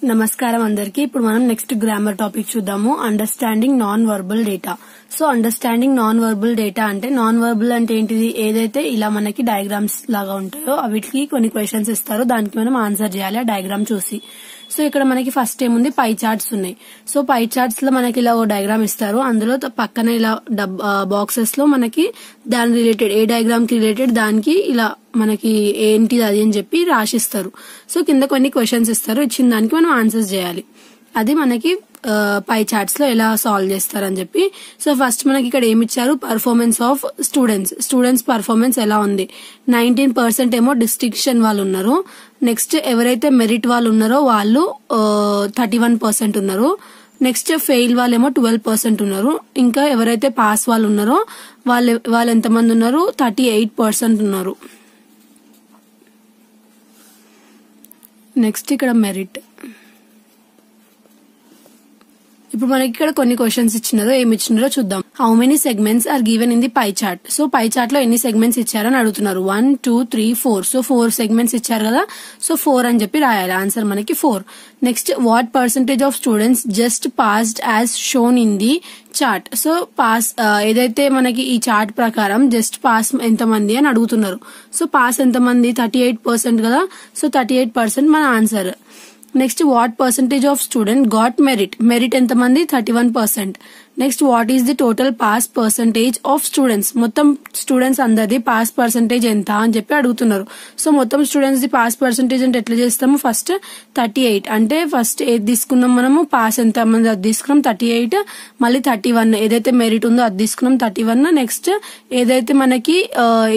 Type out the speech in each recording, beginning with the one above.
నమస్కారం అందరికి. ఇప్పుడు మనం నెక్స్ట్ గ్రామర్ టాపిక్ చూద్దాము. Understanding non verbal data. So understanding non verbal data అంటే నాన్ వర్బల్ అంటే ఏంటిది? ఏదైతే ఇలా మనకి డయాగ్రామ్స్ లాగా ఉంటాయో వీటికి కొన్ని క్వశ్చన్స్ ఇస్తారు, దానికి మనం ఆన్సర్ చేయాలి ఆ డయాగ్రామ్ చూసి. సో ఇక్కడ మనకి ఫస్ట్ ఏముంది, పై చార్ట్స్ ఉన్నాయి. సో పై చార్ట్స్ లో మనకి ఇలా ఓ డయాగ్రామ్ ఇస్తారు, అందులో పక్కన ఇలా బాక్సెస్ లో మనకి దాని రిలేటెడ్ ఏ డయాగ్రామ్ కి రిలేటెడ్ దానికి ఇలా మనకి ఏంటిది అది అని చెప్పి రాసిస్తారు. సో కింద కొన్ని క్వశ్చన్స్ ఇస్తారు, ఇచ్చిన దానికి మనం ఆన్సర్స్ చేయాలి. అది మనకి పై చార్ట్స్ లో ఎలా సాల్వ్ చేస్తారని చెప్పి. సో ఫస్ట్ మనకి ఇక్కడ ఏమి ఇచ్చారు, పర్ఫార్మెన్స్ ఆఫ్ స్టూడెంట్స్ పర్ఫార్మెన్స్ ఎలా ఉంది. 19% ఏమో డిస్టింక్షన్ వాళ్ళు ఉన్నారు. నెక్స్ట్ ఎవరైతే మెరిట్ వాళ్ళు ఉన్నారో వాళ్ళు 31% ఉన్నారు. నెక్స్ట్ ఫెయిల్ వాళ్ళేమో 12% ఉన్నారు. ఇంకా ఎవరైతే పాస్ వాళ్ళు ఉన్నారో వాళ్ళు ఎంతమంది ఉన్నారు, 38% ఉన్నారు. నెక్స్ట్ ఇక్కడ మెరిట్. ఇప్పుడు మనకి ఇక్కడ కొన్ని క్వశ్చన్స్ ఇచ్చినారో ఏమి ఇచ్చినారో చూద్దాం. How many segments are given in the pie chart. So pie chart లో ఎన్ని సెగ్మెంట్స్ ఇచ్చారని అడుగుతున్నారు. 1 2 3 4. సో 4 సెగ్మెంట్స్ ఇచ్చారు కదా, సో 4 అని చెప్పి రాయాలి. ఆన్సర్ మనకి 4. Next what percentage of students just passed as shown in the chart. So pass ఏదైతే మనకి ఈ చార్ట్ ప్రకారం జస్ట్ పాస్ ఎంతమంది అని అడుగుతున్నారు. సో పాస్ ఎంతమంది, 38% కదా. సో 38% మన answer. Next what percentage of student got merit ఎంతమంది, 31%. Next what is the total pass percentage of students. మొత్తం స్టూడెంట్స్ అందరిది పాస్ పర్సెంటేజ్ ఎంత అని చెప్పి అడుగుతున్నారు. సో మొత్తం స్టూడెంట్స్ ది పాస్ పర్సెంటేజ్ అంటే ఎట్లా చేస్తాము, ఫస్ట్ 38 అంటే ఫస్ట్ ఏది తీసుకున్నాం మనము, పాస్ ఎంత మంది అది తీసుకున్నాం 38, మళ్ళీ 31 ఏదైతే మెరిట్ ఉందో అది తీసుకున్నాం 31. నెక్స్ట్ ఏదైతే మనకి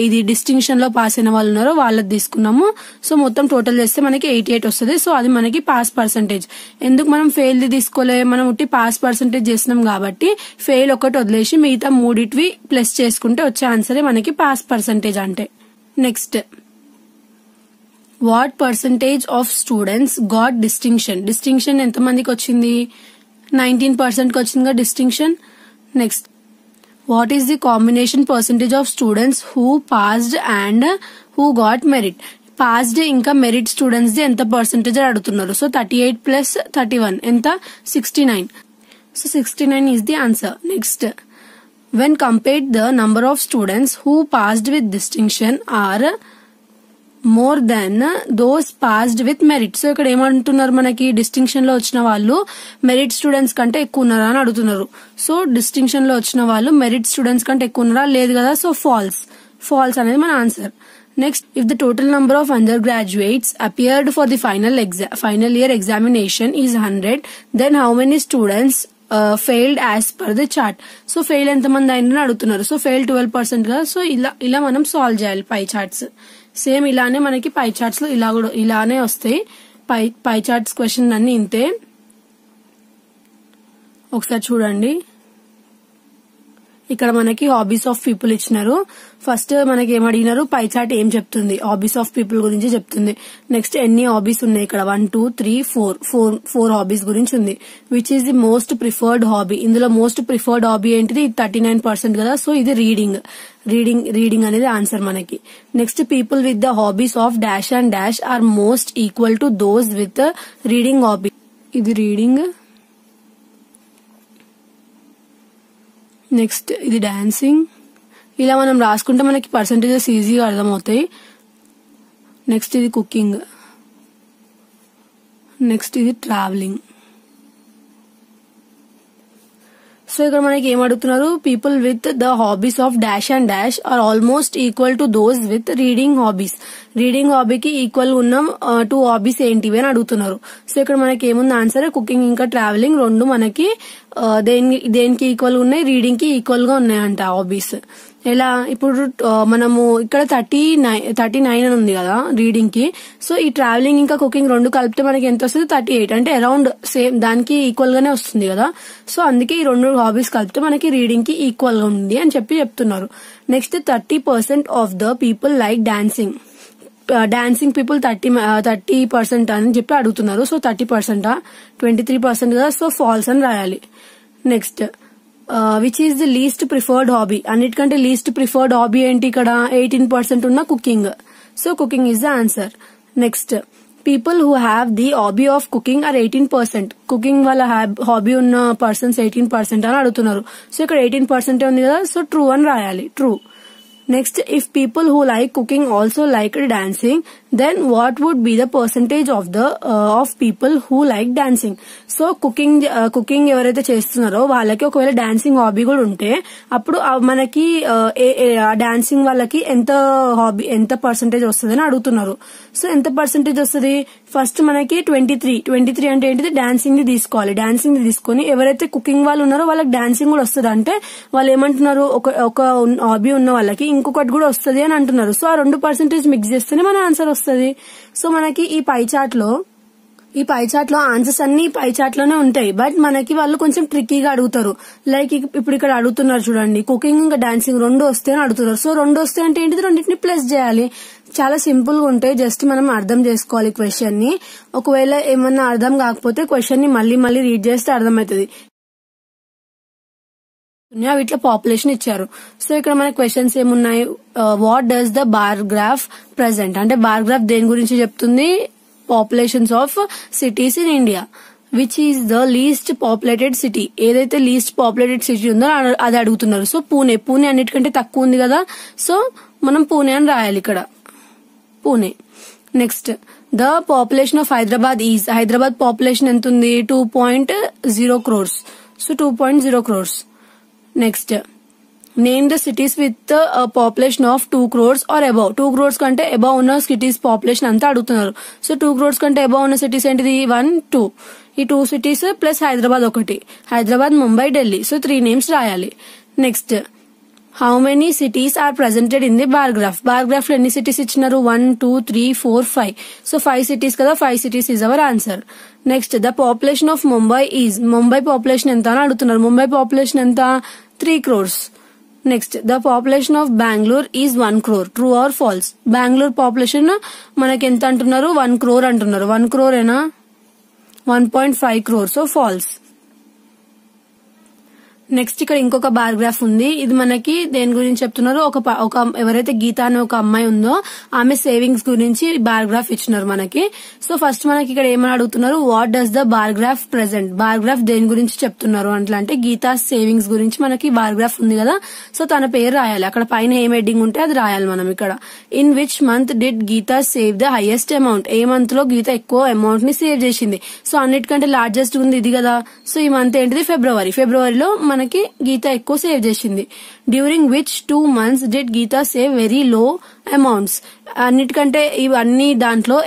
ఇది డిస్టింక్షన్ లో పాస్ అయిన వాళ్ళు ఉన్నారో వాళ్ళది తీసుకున్నాము. సో మొత్తం టోటల్ చేస్తే మనకి 88 వస్తుంది. సో అది మనకి పాస్ పర్సెంటేజ్. ఎందుకు మనం ఫెయిల్ ది తీసుకోలే, మనం ఉట్టి పాస్ పర్సెంటేజ్ చేసినాం కాబట్టి ఫెయిల్ ఒకటి వదిలేసి మిగతా మూడిటివి ప్లస్ చేసుకుంటే వచ్చే ఆన్సరే మనకి పాస్ పర్సెంటేజ్ అంటే. Next what percentage of students got distinction ఎంత మందికి వచ్చింది, 19% కి వచ్చింది distinction. Next what is the combination percentage of students who passed and who got merit. Passed ఇంకా మెరిట్ స్టూడెంట్స్ ది ఎంత పర్సెంటేజ్ అడుగుతున్నారు. సో 38 ప్లస్ 31 ఎంత, 69. So 69 is the answer. Next, when compared the number of students who passed with distinction are more than those passed with merit. So ఇక్కడ ఏమంటున్నారు, మనకి distinction లో వచ్చిన వాళ్ళు మెరిట్ స్టూడెంట్స్ కంటే ఎక్కువ ఉన్నారా అని అడుగుతున్నారు. సో డిస్టింక్షన్ లో వచ్చిన వాళ్ళు మెరిట్ స్టూడెంట్స్ కంటే ఎక్కువ ఉన్నారా, లేదు కదా. సో ఫాల్స్ అనేది మన answer. Next, if the total number of undergraduates appeared for the final year examination is 100, then how many students failed as per the chart. So fail ఎంతమంది అయినా అడుగుతున్నారు. సో ఫెయిల్ 12% కదా. సో ఇలా మనం solve చేయాలి పై charts. Same ఇలానే మనకి పై charts లో ఇలానే వస్తాయి. పై చార్ట్స్ క్వశ్చన్ అన్ని ఇంతే. ఒకసారి చూడండి, ఇక్కడ మనకి హాబీస్ ఆఫ్ పీపుల్ ఇచ్చినారు. ఫస్ట్ మనకి ఏం అడిగినారు, పై చార్ట్ ఏం చెప్తుంది, హాబీస్ ఆఫ్ పీపుల్ గురించి చెప్తుంది. నెక్స్ట్ ఎన్ని హాబీస్ ఉన్నాయి ఇక్కడ, 1 2 3 4 హాబీస్ గురించి ఉంది. Which is the most preferred hobby. ఇందులో మోస్ట్ ప్రిఫర్డ్ హాబీ ఏంటిది, 39% కదా. సో ఇది రీడింగ్ అనేది ఆన్సర్ మనకి. Next people with the hobbies of dash and dash are most equal to those with reading hobby. ఇది రీడింగ్. నెక్స్ట్ ఇది dancing. ఇలా మనం రాసుకుంటే మనకి పర్సంటేజెస్ ఈజీగా అర్థమవుతాయి. నెక్స్ట్ ఇది కుకింగ్. నెక్స్ట్ ఇది ట్రావెలింగ్. సో ఇక్కడ మనకి ఏం అడుగుతున్నారు, people with the hobbies of dash and dash are almost equal to those with reading hobbies. Reading హాబీకి ఈక్వల్ ఉన్న 2 హాబీస్ ఏంటివి అని అడుగుతున్నారు. సో ఇక్కడ మనకి ఏముంది ఆన్సర్, కుకింగ్ ఇంకా ట్రావెలింగ్ రెండు మనకి దేనికి ఈక్వల్ ఉన్నాయి, రీడింగ్ కి ఈక్వల్ గా ఉన్నాయంట హాబీస్. ఎలా, ఇప్పుడు మనము ఇక్కడ 39 అని ఉంది కదా రీడింగ్ కి. సో ఈ ట్రావెలింగ్ ఇంకా కుకింగ్ రెండు కలిపితే మనకి ఎంత వస్తుంది, 38. అంటే అరౌండ్ సేమ్ దానికి ఈక్వల్ గానే వస్తుంది కదా. సో అందుకే ఈ రెండు హాబీస్ కలిపితే మనకి రీడింగ్ కి ఈక్వల్ గా ఉంది అని చెప్పి చెప్తున్నారు. Next 30% of the people like dancing people 30% అని చెప్పి అడుగుతున్నారు. సో 30%, 23% కదా. సో ఫాల్స్ అని రాయాలి. Next which is the least preferred hobby. అన్నిటికంటే లీస్ట్ ప్రిఫర్డ్ హాబీ ఏంటి, ఇక్కడ 18% ఉన్న cooking. So cooking is the answer. Next people who have the hobby of cooking are 18%. Cooking వాళ్ళ హాబీ ఉన్న పర్సన్స్ 18% అని అడుగుతున్నారు. సో ఇక్కడ 18% ఉంది కదా, సో ట్రూ అని రాయాలి, true. Next, if people who like cooking also like dancing, then what would be the percentage of people who like dancing. So cooking ఎవరైతే చేస్తున్నారో వాళ్ళకి ఒకవేళ డాన్సింగ్ హాబీ కూడా ఉంటే అప్పుడు మనకి డాన్సింగ్ వాళ్ళకి ఎంత పర్సంటేజ్ వస్తుంది అని అడుగుతున్నారు. సో ఎంత పర్సంటేజ్ వస్తుంది? ఫస్ట్ మనకి 23 అంటే ఏంటిది, డాన్సింగ్ ని తీసుకోవాలి. డాన్సింగ్ ని తీసుకొని ఎవరైతే కుకింగ్ వాళ్ళు ఉన్నారో వాళ్ళకి డాన్సింగ్ కూడా వస్తుంది అంటే వాళ్ళు ఏమంటున్నారు, ఒక హాబీ ఉన్న వాళ్ళకి ఇంకొకటి కూడా వస్తుంది అని అంటున్నారు. సో ఆ 2% మిక్స్ చేస్తేనే మన ఆన్సర్ వస్తుంది. సో మనకి ఈ పై చార్ట్ లో ఆన్సర్స్ అన్ని పై చార్ట్ లోనే ఉంటాయి. బట్ మనకి వాళ్ళు కొంచెం ట్రిక్కీగా అడుగుతారు. లైక్ ఇప్పుడు ఇక్కడ అడుగుతున్నారు చూడండి, కుకింగ్ ఇంకా డాన్సింగ్ 2 వస్తే అని అడుగుతున్నారు. సో 2 వస్తే అంటే ఏంటిది, రెండింటిని ప్లస్ చేయాలి. చాలా సింపుల్ గా ఉంటాయి, జస్ట్ మనం అర్థం చేసుకోవాలి క్వశ్చన్ ని. ఒకవేళ ఏమన్నా అర్థం కాకపోతే క్వశ్చన్ ని మళ్ళీ రీడ్ చేస్తే అర్థమవుతుంది. వీటిలో పాపులేషన్ ఇచ్చారు. సో ఇక్కడ మన క్వశ్చన్స్ ఏమున్నాయి, what does the bar graph present అంటే బార్ గ్రాఫ్ దేని గురించి చెప్తుంది, populations of cities in India. Which is the least populated city, ఏదైతే లీస్ట్ పాపులేటెడ్ సిటీ ఉందో అది అడుగుతున్నారు. సో పూణే అన్నిటికంటే తక్కువ ఉంది కదా, సో మనం పూణే అని రాయాలి ఇక్కడ, Pune. Next, the population of Hyderabad population ఎంత ఉంది, 2.0 crores. So 2.0 crores. Next, name the cities with population of 2 crores or above. 2 crores కంటే అబౌవ్ ఉన్న సిటీస్ పాపులేషన్ అంతా అడుగుతున్నారు. సో 2 crores కంటే అబౌవ్ ఉన్న సిటీస్ ఏంటిది, 1, 2. ఈ 2 cities ప్లస్ హైదరాబాద్ ఒకటి, హైదరాబాద్, ముంబై, ఢిల్లీ. సో 3 names రాయాలి. Next, how many cities are presented in the bar graph. Bar graph లో ఎన్ని సిటీస్ ఇచ్చినారు, 1, 2, 3, 4, 5. సో 5 cities కదా, 5 cities is our answer. Next, the population of Mumbai population ఎంత అని అడుగుతున్నారు. ముంబై పాపులేషన్ ఎంత, 3 crores. Next, the population of Bengaluru is 1 crore. True or false. Bengaluru population మనకి ఎంత అంటున్నారు, 1 crore అంటున్నారు. 1 crore ఏనా, 1.5 crore. So false. నెక్స్ట్, ఇక్కడ ఇంకొక బార్ గ్రాఫ్ ఉంది. ఇది మనకి దేని గురించి చెప్తున్నారు, ఒక ఎవరైతే గీత అనే ఒక అమ్మాయి ఉందో ఆమె సేవింగ్స్ గురించి బార్ గ్రాఫ్ ఇచ్చినారు మనకి. సో ఫస్ట్ మనకి ఇక్కడ ఏమని అడుగుతున్నారు, what does the bar graph present. Bar graph దేని గురించి చెప్తున్నారు అంటే గీతా సేవింగ్స్ గురించి మనకి బార్ గ్రాఫ్ ఉంది కదా, సో తన పేరు రాయాలి. అక్కడ పైన ఏం హెడ్డింగ్ ఉంటే అది రాయాలి మనం ఇక్కడ. In which month did Geeta save the highest amount. ఏ మంత్ లో గీత ఎక్కువ అమౌంట్ ని సేవ్ చేసింది. సో అన్నిటికంటే లార్జెస్ట్ ఉంది ఇది కదా, సో ఈ మంత్ ఏంటిది, ఫిబ్రవరిలో మనకి గీత ఎక్కువ సేవ్ చేసింది. During which 2 months did Geeta save very low amounts. అన్నిటికంటే ఇవన్నీ దాంట్లో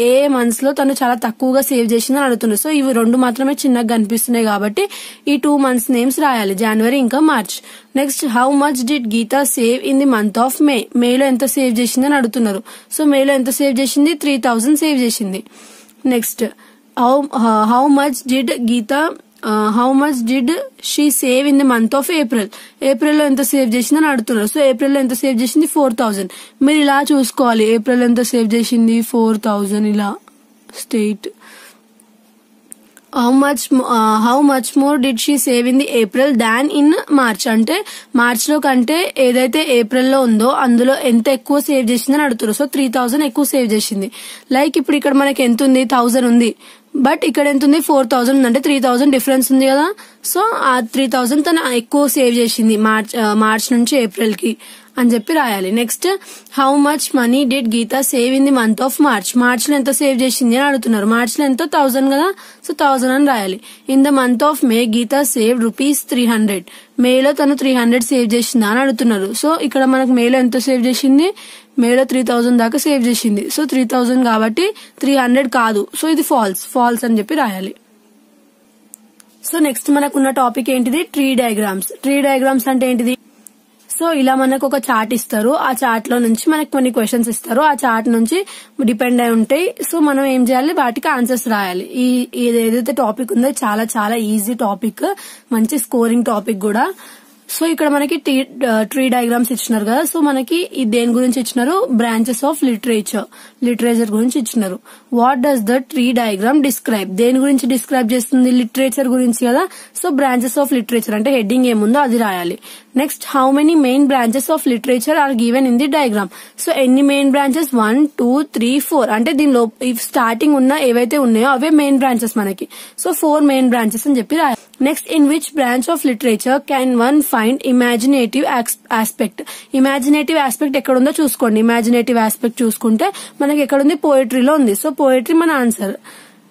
ఏ మంత్స్ లో తను చాలా తక్కువగా సేవ్ చేసిందని అడుగుతున్నారు. సో ఇవి 2 మాత్రమే చిన్నగా కనిపిస్తున్నాయి కాబట్టి ఈ 2 months నేమ్స్ రాయాలి, జనవరి ఇంకా March. Next, how much did Geeta save in the month of మేలో ఎంత సేవ్ చేసిందని అడుగుతున్నారు. సో మేలో ఎంత సేవ్ చేసింది, 3000 సేవ్ చేసింది. Next, how much did she save in the month of April లో ఎంత సేవ్ చేసిందని అడుగుతున్నారు. సో ఏప్రిల్ లో ఎంత సేవ్ చేసింది, 4000. మీరు ఇలా చూసుకోవాలి, ఏప్రిల్ ఎంత సేవ్ చేసింది, 4000. ఇలా state. How much more did she save in the April than in March. అంటే మార్చ్ లో కంటే ఏదైతే ఏప్రిల్ లో ఉందో అందులో ఎంత ఎక్కువ సేవ్ చేసిందని అడుగుతారు. సో 3000 ఎక్కువ సేవ్ చేసింది. లైక్ ఇప్పుడు ఇక్కడ మనకి ఎంత ఉంది, 1000 ఉంది. బట్ ఇక్కడ ఎంత ఉంది, 4000 ఉంది. అంటే 3000 డిఫరెన్స్ ఉంది కదా. సో ఆ 3000 తను ఎక్కువ సేవ్ చేసింది మార్చ్ నుంచి ఏప్రిల్ కి అని చెప్పి రాయాలి. Next, how much money did Geeta save in the month of March లో ఎంత సేవ్ చేసింది అని అడుగుతున్నారు. మార్చ్ లో ఎంత, 1000 కదా, సో 1000 అని రాయాలి. In the month of May Geeta save ₹300. మేలో తను 300 సేవ్ చేసిందా అని అడుగుతున్నారు. సో ఇక్కడ మనకు మేలో ఎంత సేవ్ చేసింది, మేలో 3000 దాకా సేవ్ చేసింది. సో 3000 కాబట్టి 300 కాదు. సో ఇది ఫాల్స్ అని చెప్పి రాయాలి. సో నెక్స్ట్ మనకున్న టాపిక్ ఏంటిది, ట్రీ డయాగ్రామ్స్ అంటే ఏంటిది. సో ఇలా మనకు ఒక చార్ట్ ఇస్తారు. ఆ చార్ట్ లో నుంచి మనకు కొన్ని క్వశ్చన్స్ ఇస్తారు. ఆ చార్ట్ నుంచి డిపెండ్ అయి ఉంటాయి. సో మనం ఏం చేయాలి, వాటికి ఆన్సర్స్ రాయాలి. ఏదైతే టాపిక్ ఉందో చాలా చాలా ఈజీ టాపిక్, మంచి స్కోరింగ్ టాపిక్ కూడా. సో ఇక్కడ మనకి ట్రీ డయాగ్రామ్స్ ఇచ్చినారు కదా. సో మనకి దేని గురించి ఇచ్చినారు, బ్రాంచెస్ ఆఫ్ లిటరేచర్ గురించి ఇచ్చినారు. What does the tree diagram describe. దేని గురించి డిస్క్రైబ్ చేస్తుంది, లిటరేచర్ గురించి కదా. సో బ్రాంచెస్ ఆఫ్ లిటరేచర్ అంటే హెడ్డింగ్ ఏముందో అది రాయాలి. Next how many main branches of literature are given in the diagram. So ఎన్ని మెయిన్ బ్రాంచెస్ 1 2 3 4 అంటే దీనిలో స్టార్టింగ్ ఉన్న ఏవైతే ఉన్నాయో అవే మెయిన్ బ్రాంచెస్ మనకి. సో 4 మెయిన్ బ్రాంచెస్ అని చెప్పి రాయాలి. Next in which branch of literature can one find imaginative aspect. Imaginative aspect ఎక్కడ ఉందో చూసుకోండి. ఇమాజినేటివ్ ఆస్పెక్ట్ చూసుకుంటే మనకి ఎక్కడ ఉంది, పోయిటరీలో ఉంది. సో పోయిటరీ మన ఆన్సర్.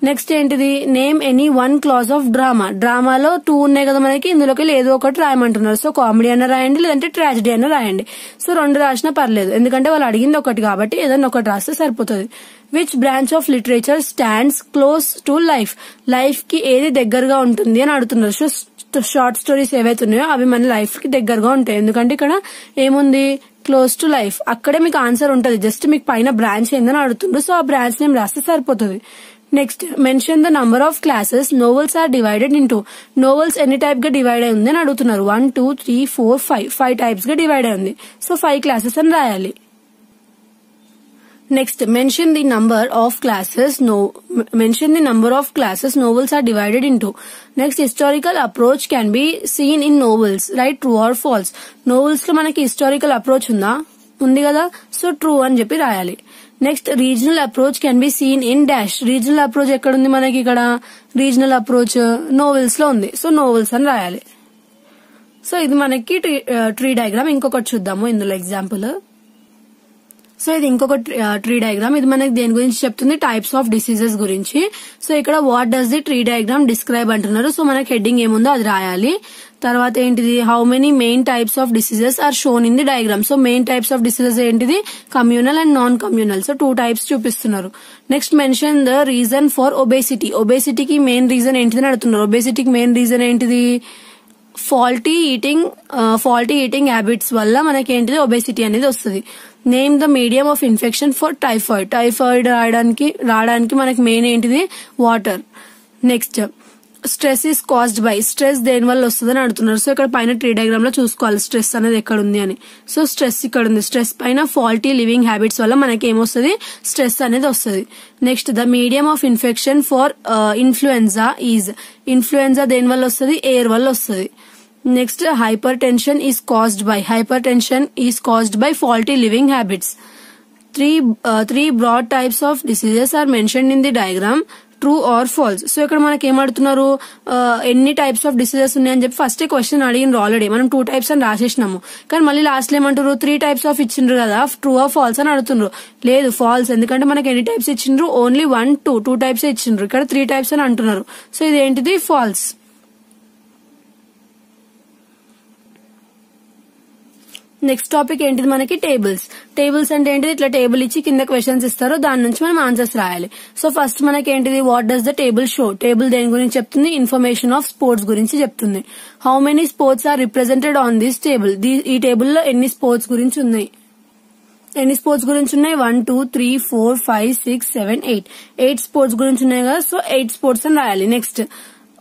నెక్స్ట్ ఏంటిది, name any one clause of drama. డ్రామాలో 2 ఉన్నాయి కదా మనకి, ఇందులోకి ఏదో ఒకటి రాయమంటున్నారు. సో కామెడీ అన్న రాయండి, లేదంటే ట్రాజడీ అన్న రాయండి. సో 2 రాసినా పర్లేదు, ఎందుకంటే వాళ్ళు అడిగింది ఒకటి కాబట్టి ఏదైనా ఒకటి రాస్తే సరిపోతుంది. Which branch of literature stands close to life. Life కి ఏది దగ్గరగా ఉంటుంది అని అడుగుతున్నారు. సో షార్ట్ స్టోరీస్ ఏవైతే ఉన్నాయో అవి మన లైఫ్ కి దగ్గరగా ఉంటాయి, ఎందుకంటే ఇక్కడ ఏముంది, క్లోజ్ టు లైఫ్. అక్కడే మీకు ఆన్సర్ ఉంటుంది. జస్ట్ మీకు పైన బ్రాంచ్ ఏందని అడుగుతుండ్రు. సో ఆ బ్రాంచ్ నేమ్ రాస్తే సరిపోతుంది. Next mention the number of classes novels are divided into. Novels ఎన్ని టైప్ గా డివైడ్ అయి ఉంది అని అడుగుతున్నారు. 1 2 3 4 5 టైప్స్ గా డివైడ్ అయింది. సో 5 క్లాసెస్ అని రాయాలి. Next mention the number of classes novels are divided into. Next historical approach can be seen in novels, right true or false. Novels లో మనకి హిస్టారికల్ అప్రోచ్ ఉంది కదా, సో ట్రూ అని చెప్పి రాయాలి. Next regional approach can be seen in dash. Regional approach ఎక్కడ ఉంది మనకి, ఇక్కడ రీజనల్ అప్రోచ్ నోవెల్స్ లో ఉంది. సో నోవెల్స్ అని రాయాలి. సో ఇది మనకి ట్రీ డయాగ్రామ్. ఇంకొకటి చూద్దాము ఇందులో ఎగ్జాంపుల్. సో ఇది ఇంకొక ట్రీ డయాగ్రామ్. ఇది మనకి దేని గురించి చెప్తుంది, టైప్స్ ఆఫ్ డిసీజెస్ గురించి. సో ఇక్కడ what does the tree diagram describe అంటున్నారు. సో మనకి హెడ్డింగ్ ఏముందో అది రాయాలి. తర్వాత ఏంటిది, how many main types of diseases are shown in the diagram. So main types of diseases ఏంటిది, communal and non communal. So 2 types చూపిస్తున్నారు. Next mention the reason for obesity. ఒబేసిటీకి మెయిన్ రీజన్ ఏంటిదని అడుగుతున్నారు. ఒబేసిటీకి మెయిన్ రీజన్ ఏంటిది, faulty eating habits వల్ల మనకి ఏంటిది, ఒబేసిటీ అనేది వస్తుంది. Name the medium of infection for typhoid. Typhoid రావడానికి మనకి మెయిన్ ఏంటిది, water. Next stress is caused by. Stress దేని వల్ల వస్తుందని అడుగుతున్నారు. సో ఇక్కడ పైన ట్రీ డయాగ్రామ్ లో చూసుకోవాలి స్ట్రెస్ అనేది ఎక్కడ ఉంది అని. సో స్ట్రెస్ ఇక్కడ ఉంది. స్ట్రెస్ పైన ఫాల్టీ లివింగ్ హ్యాబిట్స్ వల్ల మనకి ఏమొస్తుంది, స్ట్రెస్ అనేది వస్తుంది. Next the medium of infection for influenza is. Influenza దేని వల్ల వస్తుంది, ఎయిర్ వల్ల వస్తుంది. Next hypertension is caused by faulty living habits. Three broad types of diseases are mentioned in the diagram, true or false. So ఇక్కడ మనకి ఏమడుతున్నారు, ఎన్ని types of diseases ఉన్నాయని చెప్పి ఫస్ట్ క్వశ్చన్ అడిగినారు. ఆల్రెడీ మనం 2 టైప్స్ అని రాసేసినాము, కానీ మళ్ళీ లాస్ట్ లో ఏమంటారు, 3 టైప్స్ ఆఫ్ ఇచ్చిండ్రు కదా, ట్రూ ఆర్ ఫాల్స్ అని అడుగుతున్నారు. లేదు ఫాల్స్, ఎందుకంటే మనకి ఎన్ని టైప్స్ ఇచ్చిండ్రు, ఓన్లీ 1 2 టైప్స్ ఇచ్చిండ్రు. ఇక్కడ 3 టైప్స్ అని అంటున్నారు. సో ఇది ఏంటిది, ఫాల్స్. నెక్స్ట్ టాపిక్ ఏంటిది మనకి, టేబుల్స్. టేబుల్స్ అంటే ఏంటిది, ఇట్లా టేబుల్ ఇచ్చి కింద క్వశ్చన్స్ ఇస్తారు, దాని నుంచి మనం ఆన్సర్స్ రాయాలి. సో ఫస్ట్ మనకి ఏంటిది, what does the table show. Table దేని గురించి చెప్తుంది, ఇన్ఫర్మేషన్ ఆఫ్ స్పోర్ట్స్ గురించి చెప్తుంది. How many sports are represented on this table. ఈ టేబుల్ లో ఎన్ని స్పోర్ట్స్ గురించి ఉన్నాయి, 1 2 3 4 5 6 7 8 స్పోర్ట్స్ గురించి ఉన్నాయి కదా. సో 8 స్పోర్ట్స్ అని రాయాలి. Next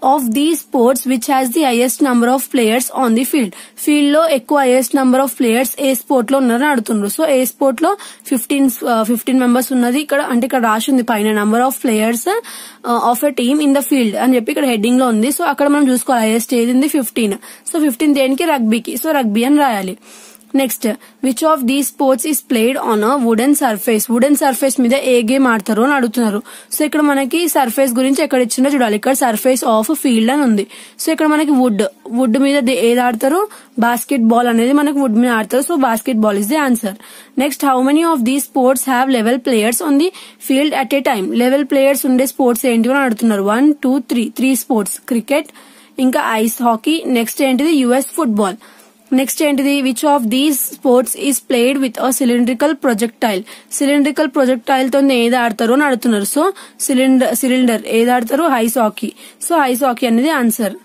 of these sports which has the highest number of players on the field. Field లో ఎక్కువ highest number of players A sport లో ఉన్నారని అడుగుతున్నారు. సో ఏ స్పోర్ట్ లో 15 మెంబర్స్ ఉన్నది ఇక్కడ, అంటే ఇక్కడ రాసి ఉంది పైన number of players of a team in the field అని చెప్పి ఇక్కడ హెడ్డింగ్ లో ఉంది. సో అక్కడ మనం చూసుకోవాలి హైయెస్ట్ ఏది ఉంది, 15. సో 15 దేనికి, రగ్బీకి. సో రగ్బీ అని రాయాలి. నెక్స్ట్ విచ్ ఆఫ్ దీ sports is played on a wooden surface. Wooden surface మీద ఏ గేమ్ ఆడతారు అని అడుగుతున్నారు. సో ఇక్కడ మనకి సర్ఫేస్ గురించి ఎక్కడ ఇచ్చిందో చూడాలి. ఇక్కడ సర్ఫేస్ ఆఫ్ ఫీల్డ్ అని ఉంది. సో ఇక్కడ మనకి వుడ్ మీద ఏది ఆడతారు, బాస్కెట్ బాల్ అనేది మనకి వుడ్ మీద ఆడతారు. So basket ball is the answer. Next how many of దీ sports have level players on the field at a time. Level players ఉండే స్పోర్ట్స్ ఏంటి అని అడుగుతున్నారు. 1 2 3 స్పోర్ట్స్, క్రికెట్, ఇంకా ఐస్ హాకీ. నెక్స్ట్ ఏంటిది, యుఎస్ ఫుట్బాల్. నెక్స్ట్ ఏంటిది, which of these sports is played with a cylindrical projectile. Cylindrical projectile తో ఏది ఆడతారు అని అడుగుతున్నారు. సో సిలిండర్ ఏది ఆడతారు, ice hockey. So ice hockey అనేది ఆన్సర్.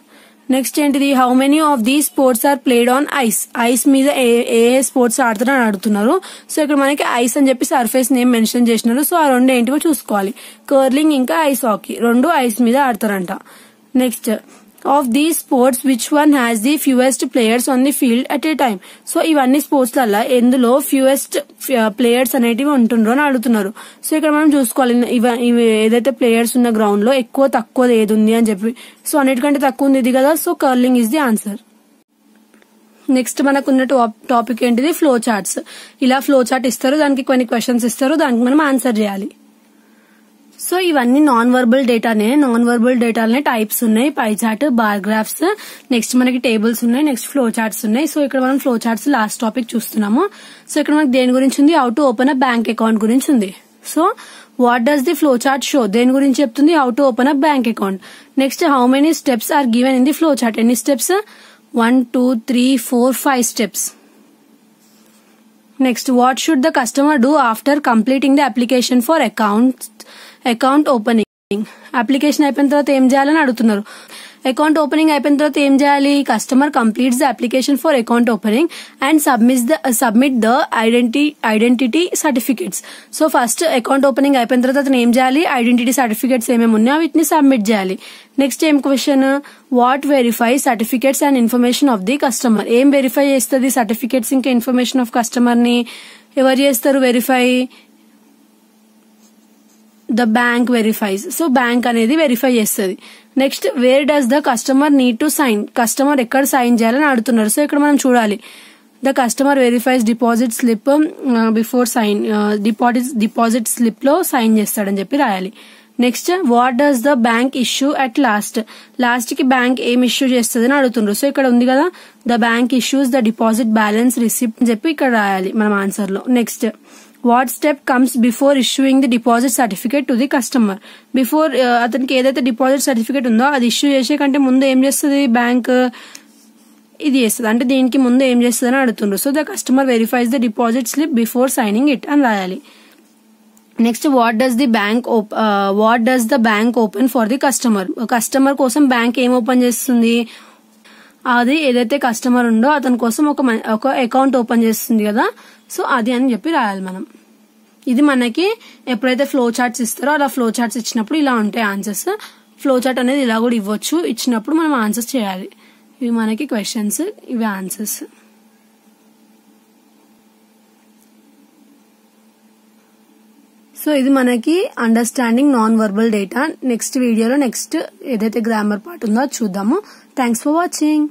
నెక్స్ట్ ఏంటిది, how many of these sports are played on ice. Ice మీద ఏ స్పోర్ట్స్ ఆడతారు అని అడుగుతున్నారు. సో ఇక్కడ మనకి ఐస్ అని చెప్పి సర్ఫేస్ నేమ్ మెన్షన్ చేసినారు. సో ఆ 2 ఏంటివో చూసుకోవాలి. కర్లింగ్ ఇంకా ఐస్ హాకీ 2 ఐస్ మీద ఆడతారంట. Next of these sports which one has the fewest players on the field at a time. So ఇవన్నీ స్పోర్ట్స్ వల్ల ఎందులో ఫ్యూయెస్ట్ ప్లేయర్స్ అనేటివి ఉంటుండ్రో అని అడుగుతున్నారు. సో ఇక్కడ మనం చూసుకోవాలి ఇవి ఏదైతే ప్లేయర్స్ ఉన్న గ్రౌండ్ లో ఎక్కువ తక్కువ ఏది ఉంది అని చెప్పి. సో అన్నిటికంటే తక్కువ ఉంది ఇది కదా. So curling is the answer. Next మనకున్న టాపిక్ ఏంటిది, ఫ్లో చార్ట్స్. ఇలా ఫ్లో చార్ట్ ఇస్తారు, దానికి కొన్ని క్వశ్చన్స్ ఇస్తారు, దానికి మనం ఆన్సర్ చేయాలి. సో ఇవన్నీ నాన్ వర్బల్ డేటానే. నాన్ వర్బల్ డేటాలనే టైప్స్ ఉన్నాయి, pie chart, bar graphs, next మనకి టేబుల్స్ ఉన్నాయి, నెక్స్ట్ ఫ్లో చార్ట్స్ ఉన్నాయి. సో ఇక్కడ మనం ఫ్లో చార్ట్స్ లాస్ట్ టాపిక్ చూస్తున్నాము. సో ఇక్కడ మనకి దేని గురించి ఉంది, how to open a bank account గురించి ఉంది. So what does the flow chart show, దేని గురించి చెప్తుంది, how to open a bank account. Next how many steps are given in the flow chart, ఎన్ని steps, 1 2 3 4 5 steps. Next what should the customer do after completing the application for account opening. Application అయిపోయిన తర్వాత ఏం చేయాలని అడుగుతున్నారు. Account opening అయిపోయిన తర్వాత ఏం చేయాలి, customer completes the application for account opening and submit the identity certificates. So first account opening అయిపోయిన తర్వాత అతను ఏం చేయాలి, ఐడెంటిటీ సర్టిఫికేట్స్ ఏమేమి ఉన్నాయో వీటిని సబ్మిట్ చేయాలి. నెక్స్ట్ ఏం question, what verify certificates and information of the customer. ఏం వెరిఫై చేస్తుంది, సర్టిఫికేట్స్ ఇంకా ఇన్ఫర్మేషన్ ఆఫ్ కస్టమర్ ని ఎవరు చేస్తారు verify, the bank verifies. So bank అనేది వెరిఫై చేస్తుంది. Next where does the customer need to sign, customer ఎక్కడ సైన్ చేయాలని అడుగుతున్నారు. సో ఇక్కడ మనం చూడాలి, the customer verifies deposit slip before sign, deposit slip లో సైన్ చేస్తాడని చెప్పి రాయాలి. Next what does the bank issue at last కి బ్యాంక్ ఏం ఇష్యూ చేస్తుంది అని అడుగుతున్నారు. సో ఇక్కడ ఉంది కదా, the bank issues the deposit balance receipt అని చెప్పి ఇక్కడ రాయాలి మనం ఆన్సర్ లో. Next what step comes before issuing the deposit certificate to the customer. Before అతనికి ఏదైతే డిపాజిట్ సర్టిఫికేట్ ఉందో అది ఇష్యూ చేసే కంటే ముందు ఏం చేస్తుంది బ్యాంక్, ఇది చేస్తుంది. అంటే దీనికి ముందు ఏం చేస్తుంది అని అడుగుతుండ్రు. So the customer verifies the deposit slip before signing it అని రాయాలి. Next what does the bank open for the customer. Customer కోసం బ్యాంక్ ఏం ఓపెన్ చేస్తుంది, అది ఏదైతే కస్టమర్ ఉందో అతని కోసం ఒక అకౌంట్ ఓపెన్ చేస్తుంది కదా, సో అది అని చెప్పి రాయాలి మనం. ఇది మనకి ఎప్పుడైతే ఫ్లో చార్ట్స్ ఇస్తారో అలా ఫ్లో చార్ట్స్ ఇచ్చినప్పుడు ఇలా ఉంటాయి ఆన్సర్స్. ఫ్లో చార్ట్ అనేది ఇలా కూడా ఇవ్వచ్చు, ఇచ్చినప్పుడు మనం ఆన్సర్స్ చేయాలి. ఇవి మనకి క్వశ్చన్స్, ఇవి ఆన్సర్స్. సో ఇది మనకి understanding non verbal data. Next వీడియోలో నెక్స్ట్ ఏదైతే గ్రామర్ పార్ట్ ఉందో చూద్దాము. Thanks for watching.